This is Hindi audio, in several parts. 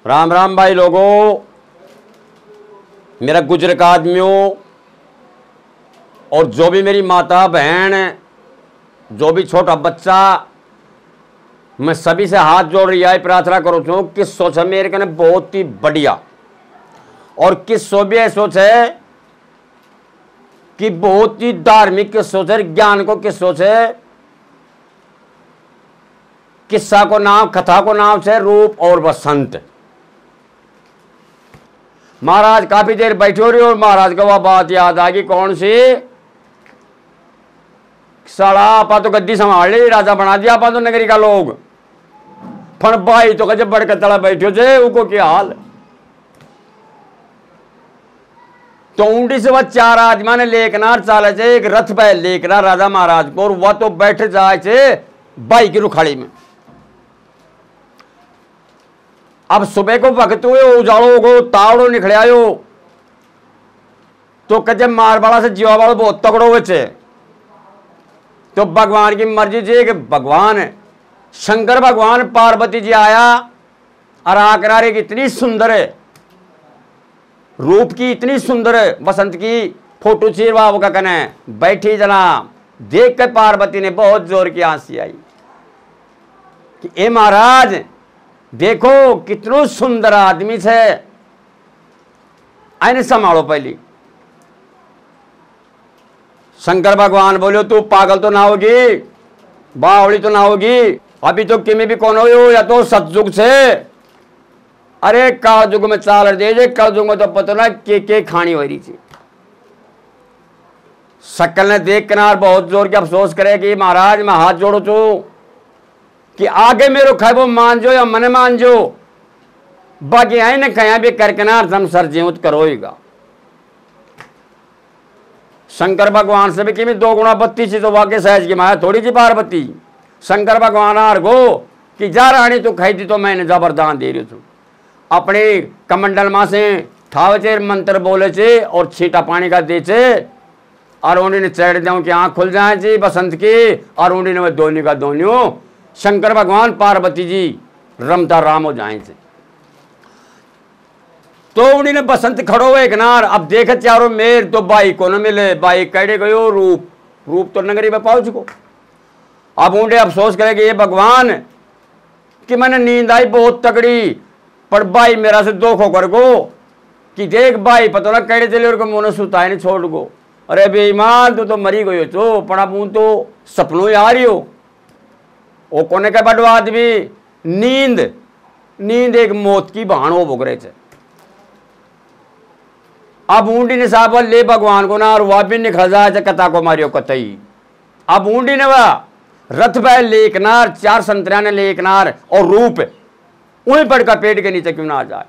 राम राम भाई लोगों, मेरा गुजर का आदमियों और जो भी मेरी माता बहन, जो भी छोटा बच्चा, मैं सभी से हाथ जोड़ रियाई प्रार्थना करूँ छूँ कि सोच है मेरे कने बहुत ही बढ़िया और किस सो भी सोच है कि बहुत ही धार्मिक किस सोच है, ज्ञान को किस सोच है, किस्सा को नाम कथा को नाम से रूप और बसंत। महाराज काफी देर बैठे हो रही और महाराज को वह बात याद आ गई, कौन सी? साला आपा तो गद्दी संभाल ली, राजा बना दिया आपा तो नगरी का लोग। फण भाई तो जब बढ़ के तला बैठो जे उनको क्या हाल। तो ऊंडी से वह चार आदमी ने लेकनार चाले थे, एक रथ पे लेकना राजा महाराज को, और वह तो बैठ जाए थे बाई की रुखाड़ी में। अब सुबह को वक्त हुए उजाड़ो गो तावड़ो निकले आयो तो कहे मारवाड़ा से जीवा वालों बहुत तगड़ो हुए थे। तो भगवान की मर्जी थी कि भगवान शंकर भगवान पार्वती जी आया और आकर एक इतनी सुंदर है रूप की, इतनी सुंदर है बसंत की फोटो चीरवा वो का कहना बैठी जना देख कर पार्वती ने बहुत जोर की हंसी आई कि ए महाराज देखो कितनो सुंदर आदमी से आने संभालो। पहली शंकर भगवान बोलो तू पागल तो ना होगी, बावड़ी तो ना होगी, अभी तो किमी भी कौन हो या तो सतयुग से, अरे काल युग में चाल दे, कल युग में तो पता ना के खानी हो रही थी। शकल ने देख किनार बहुत जोर के अफसोस करे कि महाराज मैं हाथ जोड़ो छू कि आगे मेरो खाबो मान जो या मने मान जो, बाकी आई ने कहीं भी करकनार हम सर जीवित करोगा। शंकर भगवान से भी कि दो गुणा बत्ती थी तो वाक्य सहज की माया थोड़ी सी पार्वती। शंकर भगवान आर गो कि जा रानी तू खाई थी तो मैंने जबरदान दे रही थू। अपने कमंडल मां से ठावे मंत्र बोले चे और छीटा पानी का दे चे और उन्होंने चढ़ जाऊं कि आंख खुल जाए जी बसंत की, और उन्होंने वह दोनी का दोनियों शंकर भगवान पार्वती जी रमता राम हो जाए थे। तो उन्होंने बसंत खड़ो हुए किनार, अब देखे चारों मेर तो बाई को न मिले, बाई कड़े गयो रूप तो नगरी में पहुंच गो। अब ऊंडे अफसोस करेंगे ये भगवान कि मैंने नींद आई बहुत तगड़ी, पर बाई मेरा से दुख होकर गो कि देख बाई पता ना कड़े चले और मुंह सुताए ने छोड़ गो। अरे बेईमान तू तो मरी गयो तो, पर अब तो सपनों आ रही हो। वो कोने का बड़ो आदमी नींद एक मौत की बहान हो भोग रहे थे। अब ऊंडी ने साहब ले भगवान को ना और वह भी निकल जाए कथा को मारियो कतई। अब ऊंडी ने वह रथ पे लेकनार चार संतरिया ने लेकनार और रूप वही बड़का पेट के नीचे क्यों ना आ जाए।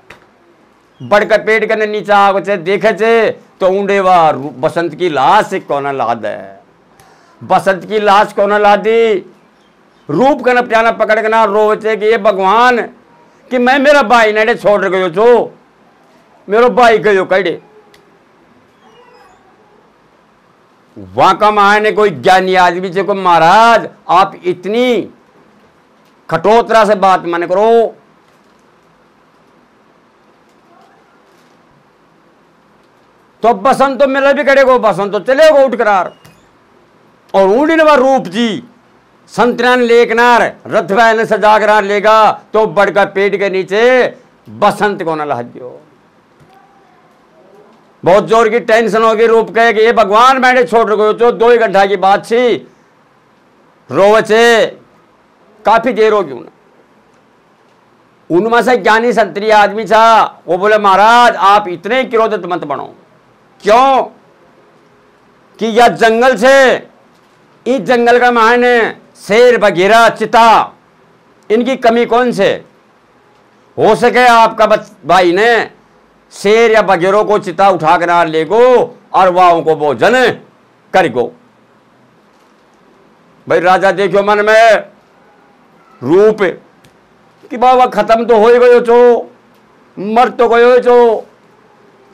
बड़का पेट के नीचे आगे देखे थे तो ऊंडे वह बसंत की लाश कौन लाद है, बसंत की लाश कौन लादी। रूप का प्याना पकड़ के ना रोचे कि ये भगवान कि मैं मेरा भाई ने छोड़ गयो छो, मेरो भाई गयो कड़े। वहां का माया ने कोई ज्ञानी आदमी से को महाराज आप इतनी कठोरता से बात मन करो, तो बसंत तो मिले भी कड़े को, बसंत तो चले गो उठ करार। और ऊंडी ने रूप जी संतरान लेकनार रथ ने सजा करार लेगा तो बड़का पेट के नीचे बसंत को न लहजो। बहुत जोर की टेंशन होगी। रूप कहे कि ये भगवान मैंने छोड़ गयो तो 2 घंटा की बात थी, रोवचे काफी देर होगी। उनमें से ज्ञानी संतरी आदमी था, वो बोले महाराज आप इतने क्रोधित मत बनो। क्यों कि यह जंगल से, इस जंगल का मायने शेर बघेरा चिता इनकी कमी कौन से हो सके। आपका भाई ने शेर या बघेरों को चिता उठा कर ले गो और वाओं को भोजन कर गो। भाई राजा देखियो मन में रूप कि बाबा खत्म तो हो ही गयो छो, मर तो गयो छो,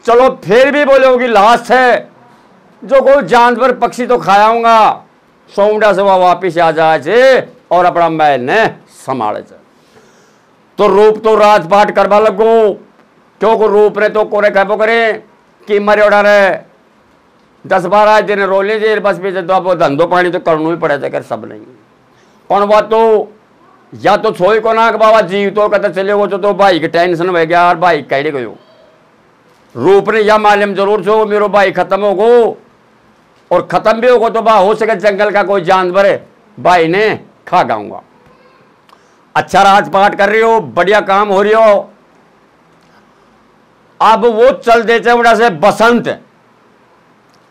चलो फिर भी बोले होगी लाश है जो कोई जानवर पक्षी तो खायाऊंगा। सौंडा से वह वापिस आ जाए और अपना महल ने संभाले। तो रूप तो राजपाट करवा लगो, क्योंकि रूप ने तो कोरे कहबो करे कि मरे उड़ा रहे 10-12 दिन रोले जेल बस भी तो आप धंधो पानी तो करना ही पड़े कर सब नहीं। पर वह तो या तो छोई को ना बाबा जीव तो कहते चले वो तो भाई की टेंशन हो गया यार, भाई कह गयो। रूप ने या मालूम जरूर छो मेरो भाई खत्म हो गो, और खत्म भी होगा तो बा हो सके जंगल का कोई जानवर भाई ने खा गाऊंगा। अच्छा राजपाट कर रही हो, बढ़िया काम हो रही हो। अब वो चल देते बड़ा से बसंत,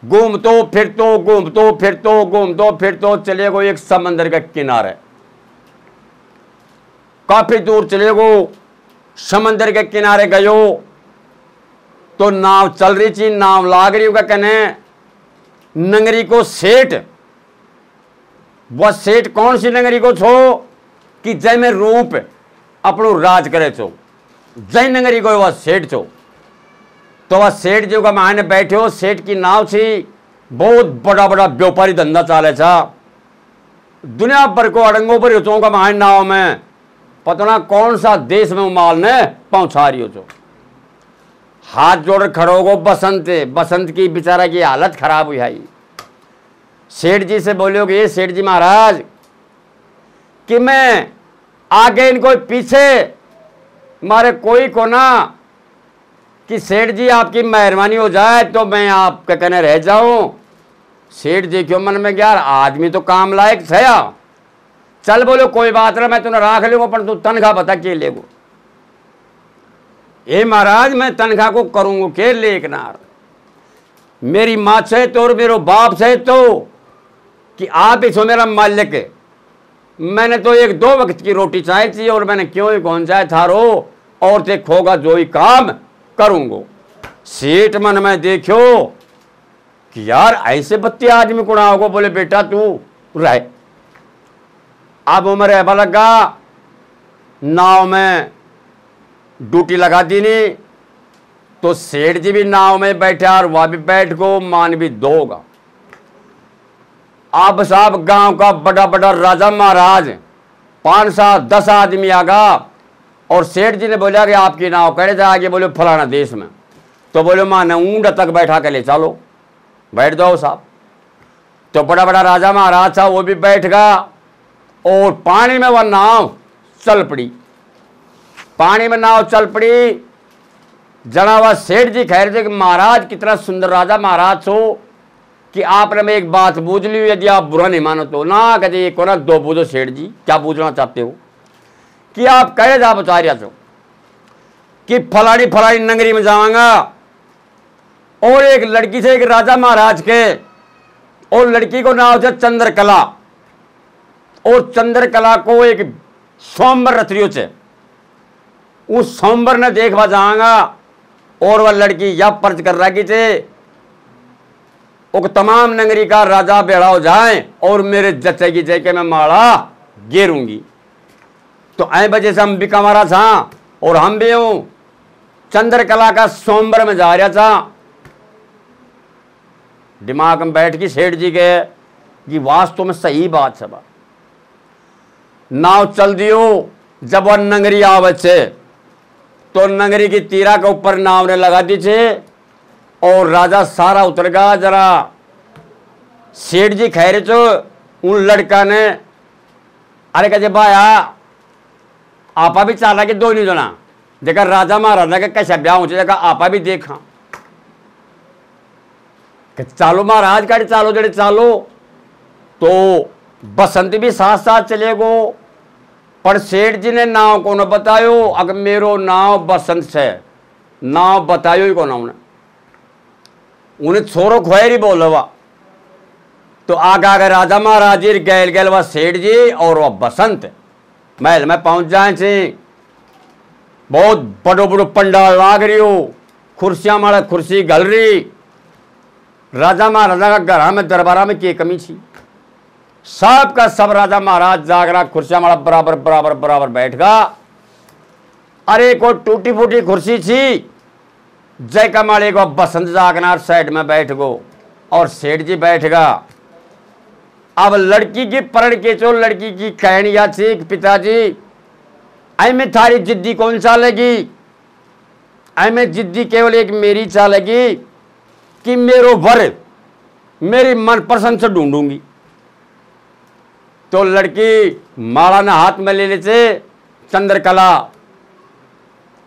घूमतो फिरतो चले गो एक समंदर के किनारे। काफी दूर चले गो, समंदर के किनारे गयो तो नाव चल रही थी, नाव लाग रही होगा कहने नंगरी को सेठ। वह सेठ कौन सी नंगरी को छो कि जय में रूप अपनो राज करे छो, जय नंगरी को वह सेठ छो। तो वह सेठ जी का मायने बैठे हो, सेठ की नाव थी, बहुत बड़ा बड़ा व्यापारी धंधा चाले था, दुनिया भर को अड़ंगों पर हो का मायने नाव में पता ना कौन सा देश में माल ने पहुंचा रही हो। तो हाथ जोड़ खड़ो गो बसंत, बसंत की बेचारा की हालत खराब हुई है। सेठ जी से बोलोगे ये सेठ जी महाराज कि मैं आगे इनको पीछे मारे कोई को ना कि सेठ जी आपकी मेहरबानी हो जाए तो मैं आपके कहने रह जाऊं। सेठ जी क्यों मन में यार आदमी तो काम लायक छया, चल बोलो कोई बात ना मैं तुम्हें राख लूंगा, पर तू तनख्वाह बता के लेगो। ए महाराज मैं तनख्वाह को करूंगा के लेकनार, मेरी माँ से तो और मेरो बाप से तो कि आप ही छो मेरा मालिक, मैंने तो 1-2 वक्त की रोटी चाहिए थी और मैंने क्यों ही कौन चाहे थारो और ते खोगा जो ही काम करूंगो। सेठ मन में देखो कि यार ऐसे बत्ती आदमी को ना होगो, बोले बेटा तू रह। अब उम्र है लगा, नाव में ड्यूटी लगा दी नहीं तो सेठ जी भी नाव में बैठा और वह भी बैठ गो, मान भी दोगा। अब साहब गांव का बड़ा बड़ा राजा महाराज 5-7-10 आदमी आगा और सेठ जी ने बोला कि आपकी नाव करे जा आगे, बोले फलाना देश में। तो बोले माने ऊंट तक बैठा के ले चलो, बैठ जाओ साहब। तो बड़ा बड़ा राजा महाराज था वो भी बैठ गया और पानी में वह नाव चल पड़ी। पानी में नाव चल पड़ी, जना हुआ सेठ जी कह रहे थे कि महाराज कितना सुंदर राजा महाराज हो कि आपने मैं एक बात बूझ ली, यदि आप बुरा नहीं मानो तो ना। कहते को ना दो बूझो सेठ जी, क्या बूझना चाहते हो कि आप कहे जा बता रहा छो कि फलानी फलानी नगरी में जाऊंगा और एक लड़की से एक राजा महाराज के, और लड़की को नाम था चंद्रकला, और चंद्रकला को एक सोमवार रथरियो से उस सोमवार ने देखवा जाऊंगा और वह लड़की यह पर्च कर रखी थे वो तमाम नगरी का राजा बेड़ा हो जाए और मेरे जच्चे की जय के मैं माला गेरूंगी। तो ऐ वजह से हम भी कमारा था और हम भी हूं चंद्रकला का सोमवार में जा रहा था। दिमाग में बैठ की सेठ जी के कि वास्तव में सही बात सब। नाव चल दियो, जब वह नगरी आवे छे तो नगरी की तीरा के ऊपर नाव ने लगा दी छे और राजा सारा उतर गया। जरा सेठ जी खैर चो उन लड़का ने अरे कहे भाया आपा भी चाला के दो नहीं जना देखा राजा महाराजा के कैसा ब्याह हो देखा आपा भी देखा कि चालो महाराज का चालो जड़े चालो। तो बसंत भी साथ साथ चले गो, पर सेठ जी ने नाव को न बतायो। अगर मेरो नाव बसंत से नाव बतायो ही को ना उन्हें छोरो खोएरी बोलवा। तो आगा गए राजा महाराज गैल गैल वह सेठ जी और वह बसंत महल में पहुंच जाए थे। बहुत बड़ो बड़ो पंडाल लाग रही हो, कुर्सियां मारा कुर्सी गल रही। राजा महाराजा का घर में दरबारा में की कमी थी, सब का सब राजा महाराज जाग रहा, कुर्सियां मारा बराबर बराबर बराबर बैठ गया। अरे को टूटी फूटी कुर्सी थी, जय कमाले को बसंत जागनार साइड में बैठ गो और सेठ जी बैठ गया। अब लड़की की परण के चो लड़की की कहनिया थी पिताजी ऐ में थारी जिद्दी कौन चालेगी? ऐ में जिद्दी केवल एक मेरी चालेगी कि मेरो वर मेरी मनपसंद से ढूंढूंगी। तो लड़की माला ने हाथ में ले लेते चंद्रकला।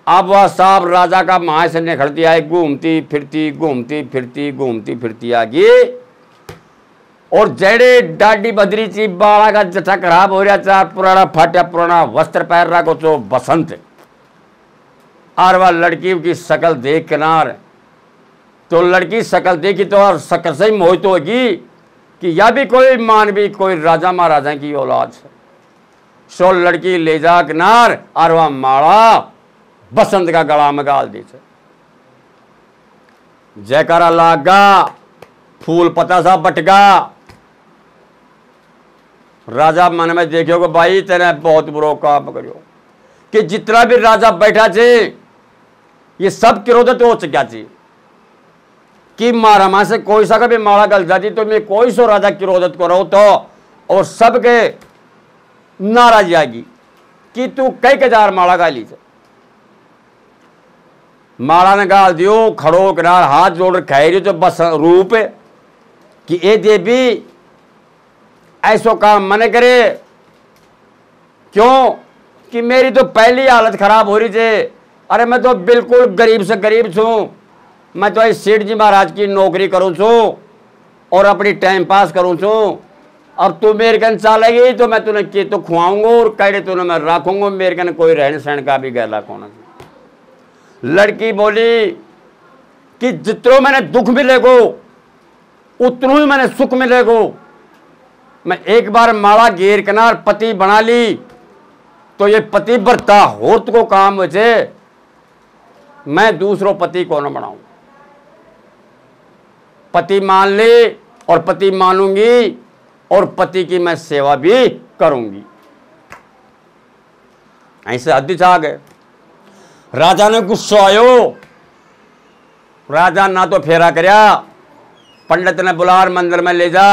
अब वह साहब राजा का माँ से निखड़ती आई, घूमती फिरती घूमती फिरती घूमती फिरती आ गई। और जड़े डाडी बदरी ची बाड़ा का जटा खराब हो रहा था, पुराना फाटा पुराना वस्त्र पहन रहा को तो बसंत। और वह लड़की की शकल देख किनार, तो लड़की शकल देखी तो और शकल से ही मोहित होगी कि यह भी कोई मानवी कोई राजा महाराजा की औलाद है। सो लड़की ले जा किनार और वह माला बसंत का गला में गाल दी। जयकारा लागा, फूल पता सा बटगा। राजा मन में देखियो कि भाई तेने बहुत बुरा काम करियो कि जितना भी राजा बैठा थे ये सब क्रोधित हो चुका थी कि मारा मां से कोई सा कभी माला गल जाती तो मैं कोई सो राजा क्रोधित करो तो और सबके नाराज आएगी कि तू कई हजार माला गाली से। माला ने गाल दियो, खड़ो किनार हाथ जोड़ कह रही तो बस रूप कि ए देवी ऐसो काम मन करे। क्यों कि मेरी तो पहली हालत खराब हो रही थी। अरे मैं तो बिल्कुल गरीब से गरीब छूं, मैं तो सेठ जी महाराज की नौकरी करूं छूं और अपनी टाइम पास करूं छूं। अब तू मेरे कन चालेगी तो मैं तुम्हें के तो खुआऊंगा और कहने तुम्हें मैं रखूंगा, मेरे कन कोई रहन सहन का भी गैला कौन। लड़की बोली कि जितनो मैंने दुख मिलेगो उतनो ही मैंने सुख मिलेगो। मैं एक बार माला घेर किनार पति बना ली तो ये पति बरता होत को काम वैसे मैं दूसरों पति को न बनाऊं। पति मान ले और पति मानूंगी और पति की मैं सेवा भी करूंगी। ऐसे हद आ गए। राजा ने गुस्सा आयो। राजा ना तो फेरा करया, पंडित ने बुलार मंदिर में ले जा,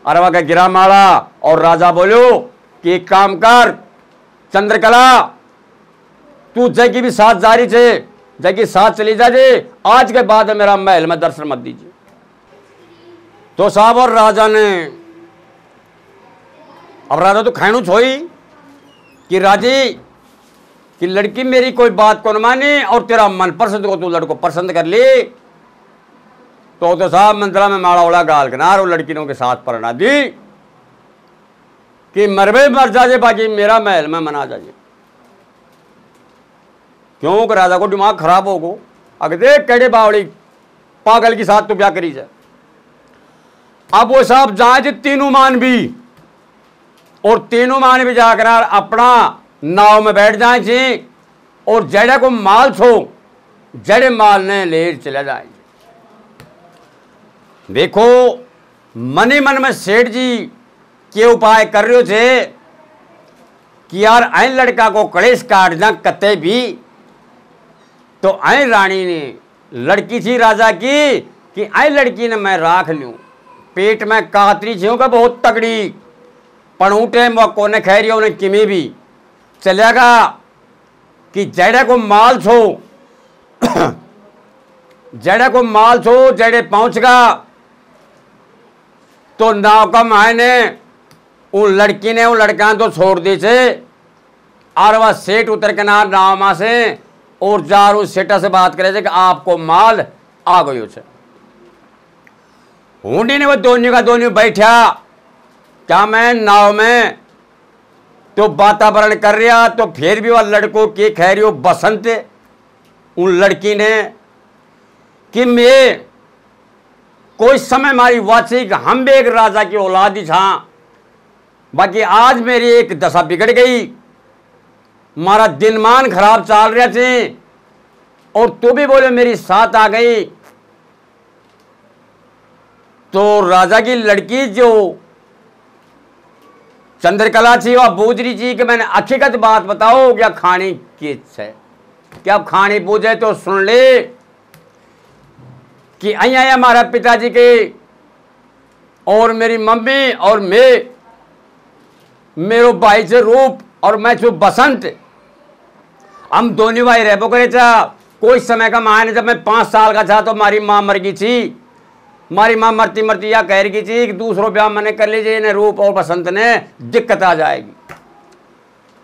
अरवा का गिरा मारा और राजा बोलो कि एक काम कर चंद्रकला, तू जय की भी साथ जारी थे, जय की साथ चली जा जे, आज के बाद मेरा महल में दर्शन मत दीजिए। तो साहब और राजा ने, अब राजा तो खैणु छोई कि राजी कि लड़की मेरी कोई बात को न मानी और तेरा मन पसंद को तू लड़को पसंद कर ली। तो साहब मंत्रा में माड़ा उड़ा गाल किनार और लड़कियों के साथ परना दी कि मरबे मर जाजे बाकी मेरा महल में मना जाइए। क्यों कि राजा को दिमाग खराब हो गो। अगर देख कड़े बावड़ी पागल के साथ तू क्या करी जाए। अब वो साहब जाए तीनों मान भी और तीनों मान भी जाकर अपना नाव में बैठ जाए जी और जड़े को माल छो जड़े माल ने ले चले जाए। देखो मन ही मन में सेठ जी के उपाय कर रहे थे कि यार ऐ लड़का को कलेश काट जा कते भी। तो ऐ रानी ने लड़की थी राजा की कि ऐ लड़की ने मैं राख लूं, पेट में कातरी थी का बहुत तगड़ी पणूटे कोने खैरी उन्हें किमी भी चलेगा कि जड़े को माल छो जड़े को माल छो जड़े पहुंचगा तो नाव का मायने उन लड़की ने उन लड़का तो छोड़ दी से और वह सेठ उतर के नाव मां से और जार उस सेठा से बात करे थे कि आपको माल आ गयो छे। हुंडी ने वो दोनों का दोनों बैठा क्या मैं नाव में तो वातावरण कर रहा तो फिर भी वह लड़कों के खैरियो बसंत उन लड़की ने कि मैं कोई समय मारी वाची कि हम भी एक राजा की औलाद ही था, बाकी आज मेरी एक दशा बिगड़ गई, मारा दिनमान खराब चल रहे थे और तू भी बोले मेरी साथ आ गई। तो राजा की लड़की जो चंद्रकला थी वह बूझ रही थी कि मैंने हकीकत बात बताओ क्या खाने की है, क्या खाने पूछे तो सुन ले कि अया हमारा पिताजी के और मेरी मम्मी और मैं मेरो भाई से रूप और मैं छू बसंत हम दोनों भाई रह करे था। कोई समय का मायने जब मैं 5 साल का था तो मारी माँ मर गई थी। मारी माँ मरती मरती या कह रही थी कि दूसरों ब्याह मैंने कर लीजिए, इन्हें रूप और बसंत ने दिक्कत आ जाएगी।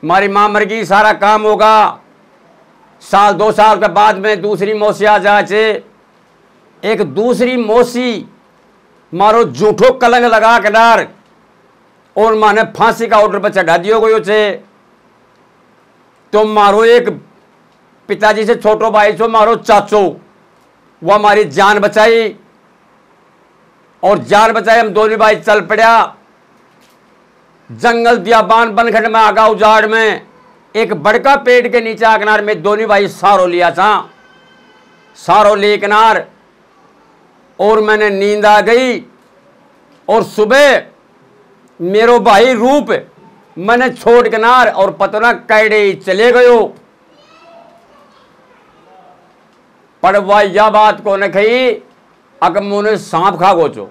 मारी माँ मर गई, सारा काम होगा। साल 2 साल के बाद में दूसरी मौसी आ जाए। एक दूसरी मौसी मारो झूठो कलंग लगा के डार और माने फांसी का ऑर्डर पर चढ़ा दियो गयो छे। तो मारो एक पिताजी से छोटो भाई छो मारो चाचो, वो हमारी जान बचाई और जान बचाई। हम दोनों भाई चल पड़ा जंगल बियाबान बनखंड में, आगा उजाड़ में एक बड़का पेड़ के नीचे आकनार में दोनों भाई सारो लिया था। सारो ले किनार और मैंने नींद आ गई और सुबह मेरो भाई रूप मैंने छोड़ किनार और पतना कैडे चले गयो। पर वह यह बात को न कही अगर मुने सांप खा गोचो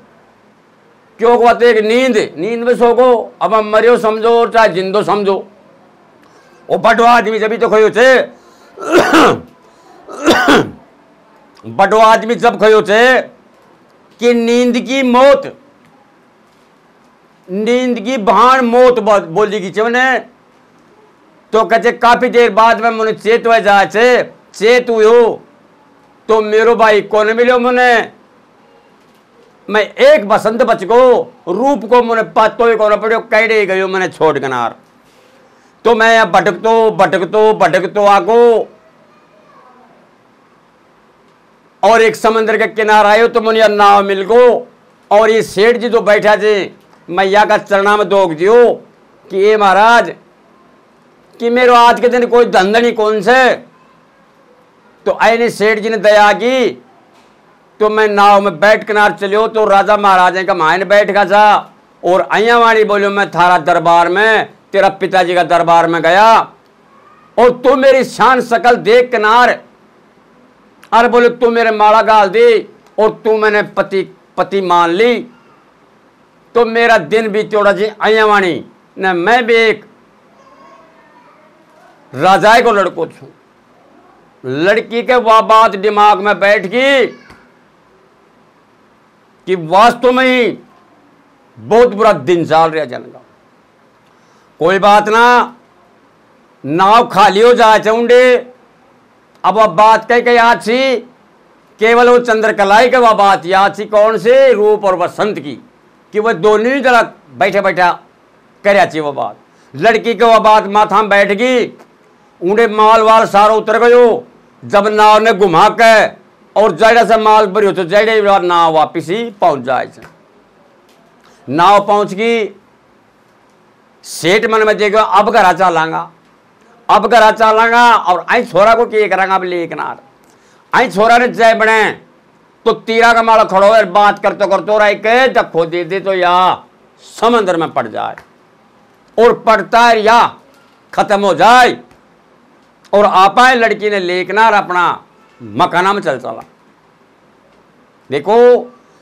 क्यों कहते एक नींद में सो गो। अब हम मरियो समझो और चाहे जिंदो समझो। वो बटवा आदमी जब तो खयो थे बटवा आदमी जब खयो थे कि नींद की भान मौत बोली की चवने। तो कहते काफी देर बाद में मुने चेत हुए जाए चेत हुए तो मेरो भाई कौन मिलो मुने। मैं एक बसंत बच गो, रूप को मुने पातो ही कौन पड़ो, कैडे गयो मैंने छोड़ कनार। तो मैं भटकतो आगो और एक समंदर के किनारे आयो तो मुझे नाव मिल गो। और ये सेठ जी जो बैठा थे मैया का चरणा में दोग दियो कि ये महाराज कि मेरो आज के दिन कोई धंधनी कौन से। तो आईने सेठ जी ने दया की तो मैं नाव में बैठ किनार चलियो तो राजा महाराजा का मायने बैठ का था। और अया वाणी बोलियो मैं थारा दरबार में तेरा पिताजी का दरबार में गया और तू मेरी शान शकल देख किनार अरे बोले तू मेरे माला गाल दी और तू मैंने पति मान ली। तो मेरा दिन भी चौड़ा जी अया वाणी न मैं भी एक राजाए को लड़को छू। लड़की के वह बात दिमाग में बैठ गई कि वास्तव में ही बहुत बुरा दिन चल रहा जन का। कोई बात ना, नाव खाली हो जाए चाउंडे। अब वह बात कह के याद थी केवल वो चंद्रकलाई के वह बात याद थी कौन से रूप और बसंत की कि वह दोनों ही जरा बैठे बैठा कर वह बात। लड़की के वह बात माथा में बैठ गई। ऊँडे माल वाल सारा उतर गयो। जब नाव ने घुमा के और जड़े से माल भरी हो तो जड़े नाव वापिस ही पहुंच जाए। नाव पहुंच गई। सेठ मन में देखो अब घरा चलांगा और आई छोरा को किए करांगा अब ले किनार। आई छोरा ने जय बने तो तीरा का माला खड़ो है बात करते रह के धक्को दे दे तो या समंदर में पड़ जाए और पड़ता है या खत्म हो जाए। और आपा लड़की ने लेकनार अपना मकाना में चल चला। देखो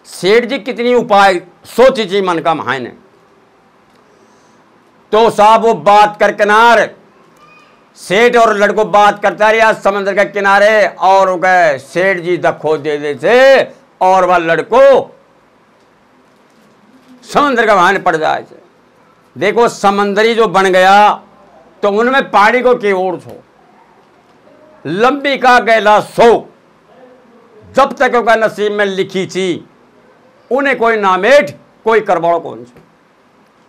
सेठ जी कितनी उपाय सोची थी मन का महाने। तो साहब वो बात कर किनार सेठ और लड़को बात करता रहा समंदर के किनारे और गए सेठ जी धक्को दे दे थे और वह लड़को समंदर का महाने पड़ जाए। देखो समंदरी जो बन गया तो उनमें पहाड़ी को की ओर छो लंबी का गैला सो जब तक उनका नसीब में लिखी थी उन्हें कोई नामेट कोई करवाड़ो कौन से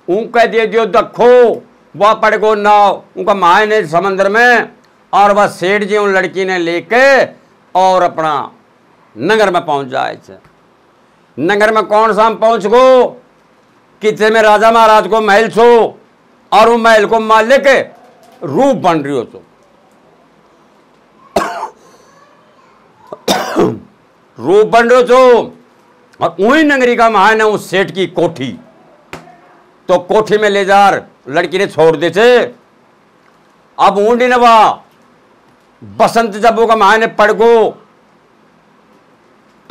उनका दे दियो दखो वह पड़ गो नाव उनका मायने समंदर में। और वह सेठ जी उन लड़की ने लेके और अपना नगर में पहुंच जाए। नगर में कौन सा हम पहुंच गो कितने में राजा महाराज को महल छो और वो महल को मालिक रूप बन रही हो तो रूप बन रहे हो। और वही नगरी का महान है उस सेठ की कोठी। तो कोठी में ले जा लड़की ने छोड़ दे थे। अब ऊंडी नवा बसंत जब का महान पड़ गो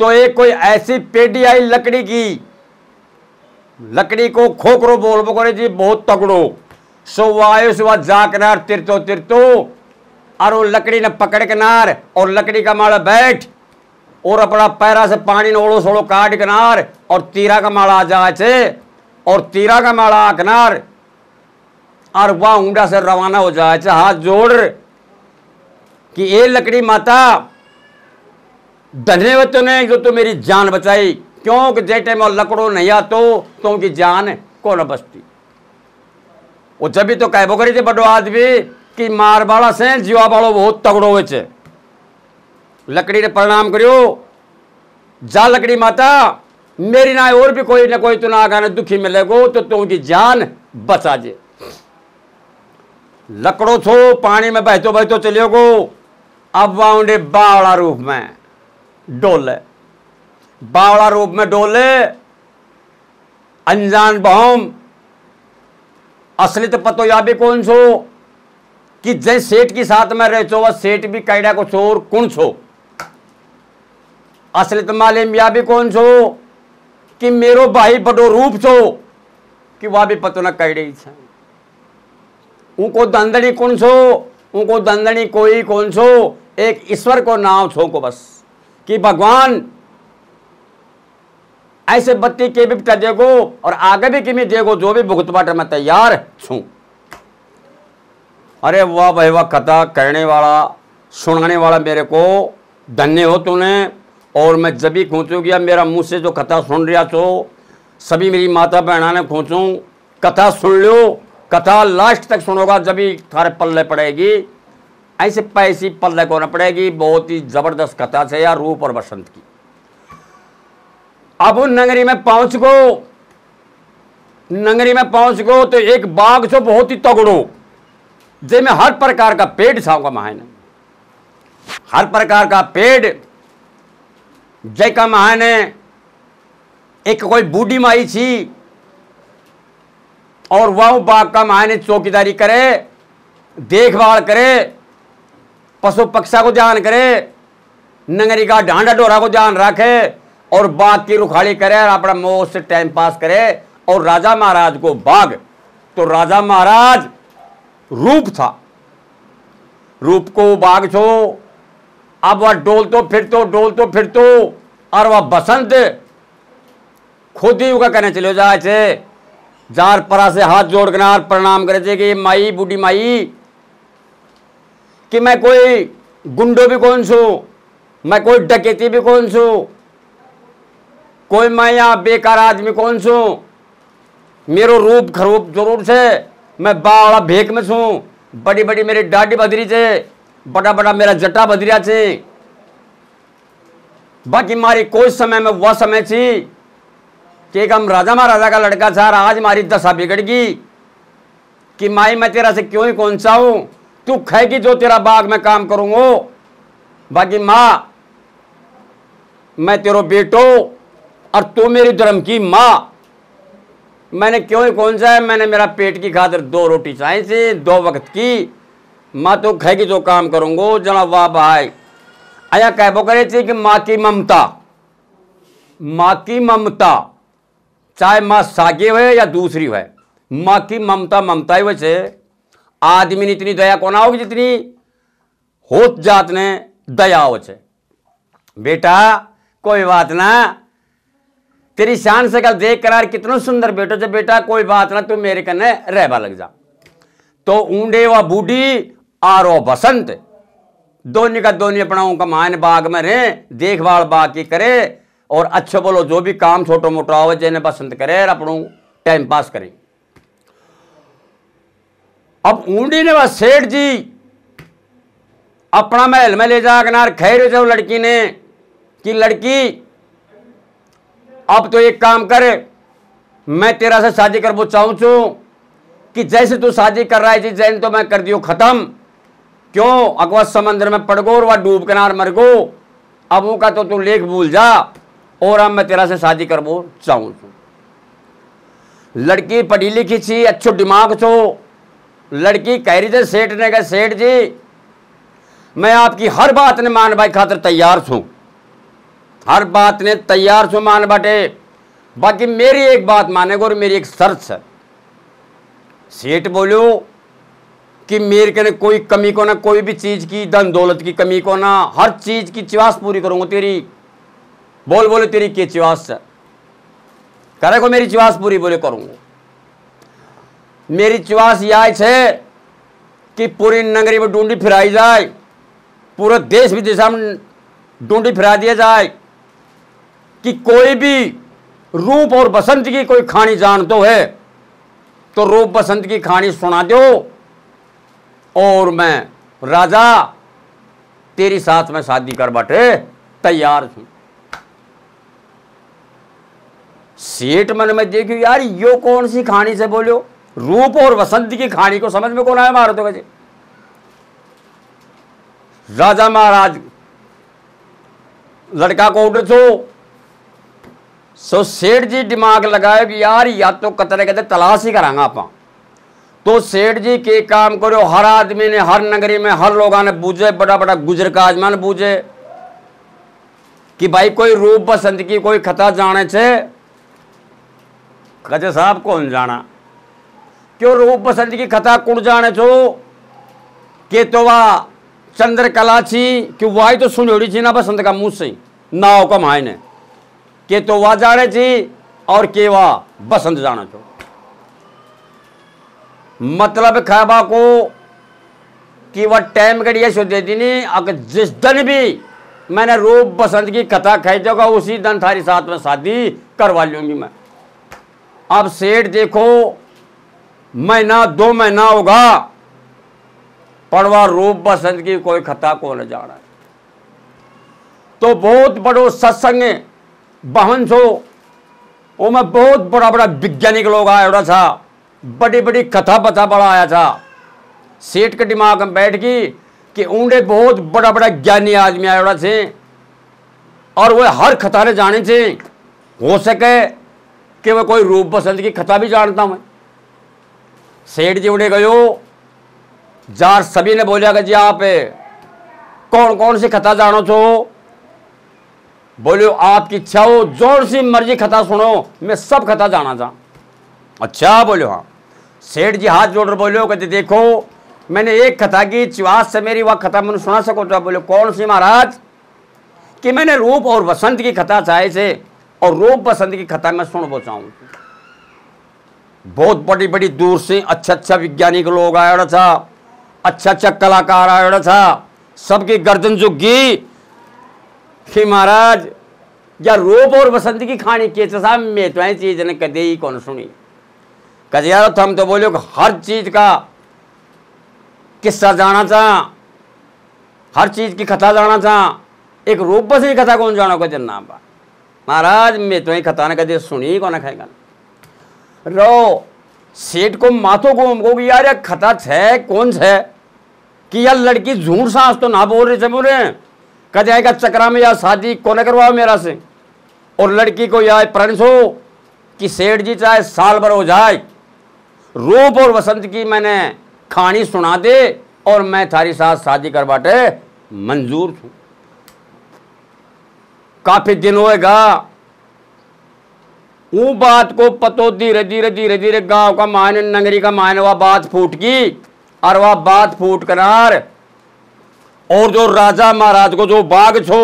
तो एक कोई ऐसी पेटी आई लकड़ी की। लकड़ी को खोकरो बोल करे जी बहुत तगड़ो सो आयो से वह जाकर तिरतो और वो लकड़ी ने पकड़ के नार और लकड़ी का माड़ा बैठ और अपना पैरा से पानी ने ओड़ो सोड़ो काट के नार और तीरा का माड़ा आ जाए और तीरा का माड़ा आ किनार और वह ऊंडा से रवाना हो जाए हाथ जोड़ कि ये लकड़ी माता धन्यवाद तूने जो तू मेरी जान बचाई, क्योंकि जे टाइम लकड़ो नहीं आ तो की जान को न बचती। वो जब भी तो कहबो करी थे बड़ो आदमी कि मार वाला से जीवा वालों बहुत तगड़ो हो। लकड़ी ने प्रणाम करियो, जा लकड़ी माता मेरी ना और भी कोई ना कोई तो ना आगाने दुखी मिलेगो तो तुमकी जान बचा जे। लकड़ो छो पानी में बहतो बहतो चलियोगो, अब वाउंडे बावड़ा रूप में डोले, बावड़ा रूप में डोले अनजान बहम। असली तो पतो या भी कौन छो कि जय सेठ की साथ में रह छो वह सेठ भी कैडा को चोर कौन छो। असली तो मालिम या भी कौन छो कि मेरो भाई बड़ो रूप छो कि वह भी पतो न कैडे ही छे। उनको दंदड़ी कौन छो, उनको दंदड़ी कोई कौन छो, एक ईश्वर को नाम छो को बस कि भगवान ऐसे बत्ती के भी देगो और आगे भी किमी देगो जो भी भुगत बाटे मैं तैयार छूं। अरे वाह भाई वाह, कथा कहने वाला सुनाने वाला मेरे को धन्य हो तूने। और मैं जब भी खोचू गया मेरा मुंह से जो कथा सुन रहा छो सभी मेरी माता बहना ने खोचूं कथा सुन लो, कथा लास्ट तक सुनोगा जब भी थारे पल्ले पड़ेगी, ऐसे पैसी पल्ले को न पड़ेगी। बहुत ही जबरदस्त कथा है यार रूप और बसंत की। अब उन नगरी में पहुंच गो, नगरी में पहुंच गो तो एक बाग छो बहुत ही तगड़ो जिसमें हर प्रकार का पेड़ छाऊंगा महाने, हर प्रकार का पेड़ जय का महाने। एक कोई बूढ़ी माई थी और वह बाग का महाने चौकीदारी करे, देखभाल करे, पशु पक्षा को ध्यान करे, नगरी का ढांडा डोरा को ध्यान रखे और बाग की रुखाड़ी करे और अपना मौज से टाइम पास करे। और राजा महाराज को बाग, तो राजा महाराज रूप था, रूप को बाग छो। अब वह डोलतो फिरतो और वह बसंत खुद ही उगा कहने चले जाए थे, जार परा से हाथ जोड़ कर प्रणाम करे थे कि माई बूढ़ी माई कि मैं कोई गुंडो भी कौन छू, मैं कोई डकैती भी कौन छू, कोई मैं यहाँ बेकार आदमी कौन छू, मेरो रूप खरूप जरूर से, मैं बावड़ा भेक में छू, बड़ी बड़ी मेरी डाडी बदरी छे, बड़ा बड़ा मेरा जटा बदरिया छे। बाकी मारी कोई समय में वह समय थी कि एक हम राजा महाराजा का लड़का था, आज मारी दशा बिगड़ गई कि माई मैं तेरा से क्यों ही कौन सा हूं, तू खाएगी जो तेरा बाग में काम करूंगो। बाकी माँ मैं तेरो बेटो और तू मेरी धर्म की माँ, मैंने क्यों ही कौन सा है, मैंने मेरा पेट की खातिर 2 रोटी चाहिए थी 2 वक्त की, माँ तो खाएगी जो काम करूंगो। जना वाह भाई आया कहबो करे थी कि माँ की ममता, माँ की ममता चाहे माँ सागे हुए या दूसरी हुए, माँ की ममता ममता ही वैसे आदमी ने इतनी दया को ना होगी जितनी होत जात ने दया हो छे। बेटा कोई बात ना, तेरी शान से कल देख करार कितना सुंदर बेटो से, बेटा कोई बात ना तू मेरे कन्ने रहबा लग जा। तो ऊंडे व बूढ़ी आरो बसंत दोनों का दोनों अपना का मान बाग में रहे, देखभाल बाग की करे और अच्छो बोलो जो भी काम छोटो मोटा हो जिन्हें पसंद करे और अपनों टाइम पास करें। अब ऊंडी ने वह सेठ जी अपना महल में ले जा किनार खैर जो लड़की ने कि लड़की अब तो एक काम कर, मैं तेरा से शादी करबो चाहूं छू कि जैसे तू शादी कर रहा है जैन तो मैं कर दियो खत्म, क्यों अकबर समंदर में पड़ गो और वह डूब किनार मर गो। अब वो का तो तू लेख भूल जा और अब मैं तेरा से शादी करबो चाहूं छू। लड़की पढ़ी लिखी थी, अच्छो दिमाग छो। लड़की कह रही थी सेठ ने कहा सेठ जी मैं आपकी हर बात ने मान भाई खातिर तैयार छू, हर बात ने तैयार छू मान बाटे, बाकी मेरी एक बात मानेगो और मेरी एक शर्त है। सेठ बोलो कि मेरे के कोई कमी को ना, कोई भी चीज की धन दौलत की कमी को ना, हर चीज की च्वास पूरी करूंगा तेरी। बोल बोले तेरी के च्वास है, करे को मेरी च्वास पूरी, बोले करूंगा। मेरी च्वास यह है कि पूरी नगरी में ढूंढी फिराई जाए, पूरे देश विदेश में ढूंढी फिरा दिया जाए कि कोई भी रूप और बसंत की कोई कहानी जान तो है तो रूप बसंत की कहानी सुना दो, और मैं राजा तेरी साथ में शादी कर बाटे तैयार हूं। सेठ मन में देखियो यार यो कौन सी कहानी से बोलो, रूप और वसंत की कहानी को समझ में कौन आया मारो तो कैसे। राजा महाराज लड़का को उठे सो सेठ जी दिमाग लगाए कि यार या तो कतरे कहते तलाश ही करांगा आप। तो सेठ जी के काम करो, हर आदमी ने, हर नगरी में हर लोगों ने बूझे, बड़ा बड़ा गुजर का आजमान बूझे कि भाई कोई रूप बसंत की कोई कथा जाने से। कहे साहब कौन जाना, क्यों रूप बसंत की कथा कुण जाने छो के तो वह चंद्रकला छी कि वही तो सुनोड़ी थी ना बसंत का मुंह से नाव का मायने के तो वह जाने थी और के वह बसंत जाना छो। मतलब खाबा को कि वह टाइम गड़िया सो दे दी नहीं, अगर जिस दिन भी मैंने रूप बसंत की कथा खाई होगा उसी दिन थारी साथ में शादी करवा लूंगी मैं। अब सेठ देखो महीना 2 महीना होगा पड़वा रूप बसंत की कोई कथा को न जाना है। तो बहुत बड़ो सत्संग बहन छो, वो में बहुत बड़ा बड़ा वैज्ञानिक लोग आया था, बड़ी बड़ी कथा पता बड़ा आया था। सेठ के दिमाग में बैठ गई कि ऊंडे बहुत बड़ा बड़ा ज्ञानी आदमी आया थे और वह हर कथा ने जाने थे, हो सके कि वह कोई रूप बसंत की कथा भी जानता हूं। सेठ जी उड़े गयो जार सभी ने बोलिया कि जी आप कौन कौन सी कथा जानो छो। बोलियो आपकी इच्छा हो जोर सी मर्जी कथा सुनो, मैं सब कथा जाना था। अच्छा बोलियो हाँ। सेठ जी हाथ जोड़ बोलियो कहते देखो मैंने एक कथा की च्वास से मेरी वह कथा मैंने सुना सको तो। बोले कौन सी महाराज, कि मैंने रूप और बसंत की कथा चाहे से और रूप बसंत की कथा मैं सुन पहुंचाऊं। बहुत बड़ी बड़ी दूर से अच्छा वैज्ञानिक लोग आया था, अच्छा कलाकार आया था, सबकी गर्दन झुकी कि महाराज या रूप और बसंत की कहानी के साहब मैं तो चीज ने कदे ही कौन सुनी। कहे यार हम तो बोलो कि हर चीज का किस्सा जाना चाह, हर चीज की कथा जाना चाह, एक रूप बसंत की कथा कौन जाना को जन्ना बा महाराज मैं तो कथा ने कदे सुनी कौन खाएगा रो। सेठ को माथो घूम को यार ये कथा है कौन है कि यार लड़की झूठ सांस तो ना बोल रही थे बोले कह जाएगा चक्रा में यार शादी कौन करवाओ मेरा से। और लड़की को यार प्रणस हो कि सेठ जी चाहे साल भर हो जाए रूप और वसंत की मैंने कहानी सुना दे और मैं थारी साथ शादी करवाटे मंजूर हूं। काफी दिन होएगा वो बात को पतो धीरे धीरे धीरे धीरे गांव का मायने नगरी का मायने वह बात फूट की और वह बात फूट करार और जो राजा महाराज को जो बाग छो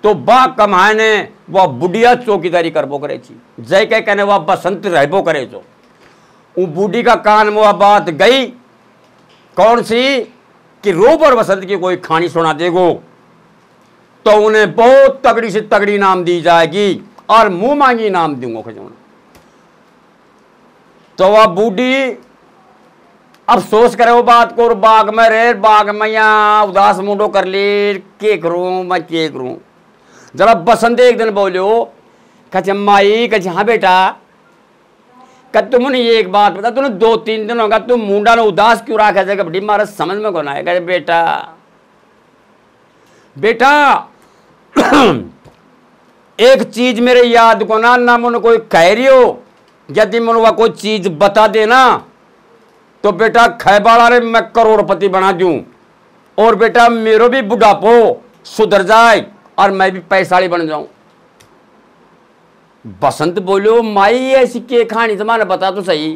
तो बाग का मायने वह बुढ़िया चौकीदारी करबो करे थी जय के कहने वह बसंत रहबो करे छो। वो बूढ़ी का कान में वह बात गई कौन सी कि रूप और बसंत की कोई कहानी सुना देगो तो उन्हें बहुत तगड़ी से तगड़ी नाम दी जाएगी और मुंह मांगी नाम दूंगा खजौना। तो वह बूढ़ी अफसोस करे वो बात को और बाग में रहे, बाग में यहाँ उदास मुंडो कर ले के करूं मैं के करूं। जरा बसंत एक दिन बोलो कच माई कच हाँ बेटा कद तुमने ये एक बात बता, तूने 2-3 दिन होगा तुम मुंडा ने उदास क्यों रखा है बड़ी मारा समझ में कौन आएगा बेटा बेटा एक चीज मेरे याद को ना मुझे कोई कह रही हो यदि मुझे कोई चीज बता देना तो बेटा खैबाड़ा रे मैं करोड़पति बना दूं और बेटा मेरो भी बुढ़ापो सुधर जाए और मैं भी पैसाड़ी बन जाऊं। बसंत बोलो माई ऐसी के कहानी तुम्हारे बता तो सही